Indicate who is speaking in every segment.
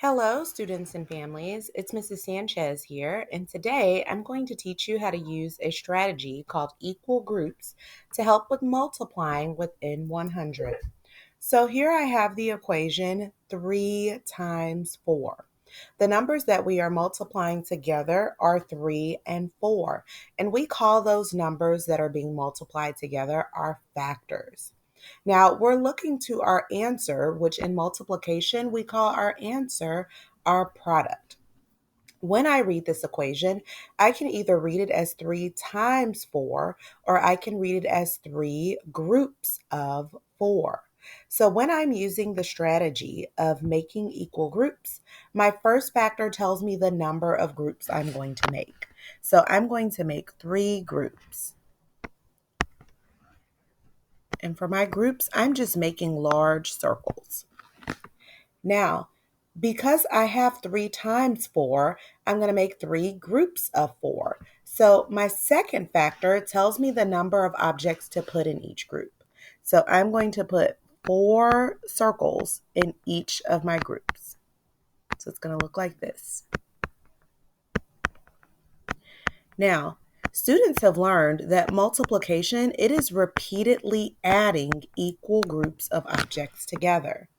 Speaker 1: Hello, students and families. It's Mrs. Sanchez here, and today I'm going to teach you how to use a strategy called equal groups to help with multiplying within 100. So here I have the equation 3 times 4. The numbers that we are multiplying together are 3 and 4, and we call those numbers that are being multiplied together our factors. Now we're looking to our answer, which in multiplication we call our answer our product. When I read this equation, I can either read it as 3 times 4 or I can read it as 3 groups of 4. So when I'm using the strategy of making equal groups, my first factor tells me the number of groups I'm going to make. So I'm going to make 3 groups. And for my groups, I'm just making large circles. Now, because I have 3 times 4, I'm going to make 3 groups of 4. So my second factor tells me the number of objects to put in each group. So I'm going to put 4 circles in each of my groups. So it's going to look like this. Now, students have learned that multiplication, it is repeatedly adding equal groups of objects together.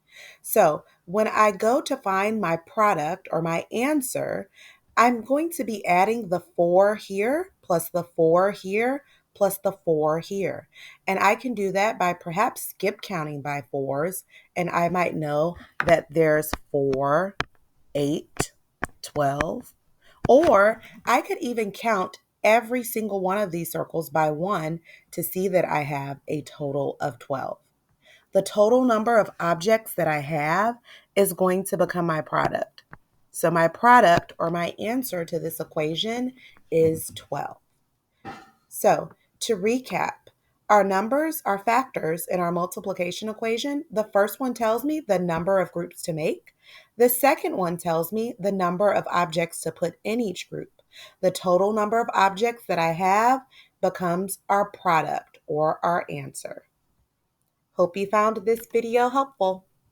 Speaker 1: So when I go to find my product or my answer, I'm going to be adding the 4 here plus the 4 here plus the 4 here. And I can do that by perhaps skip counting by 4s. And I might know that there's 4, 8, 12. Or I could even count every single one of these circles by 1 to see that I have a total of 12. The total number of objects that I have is going to become my product. So my product or my answer to this equation is 12. So to recap, our numbers, our factors in our multiplication equation, the first one tells me the number of groups to make. The second one tells me the number of objects to put in each group. The total number of objects that I have becomes our product or our answer. Hope you found this video helpful.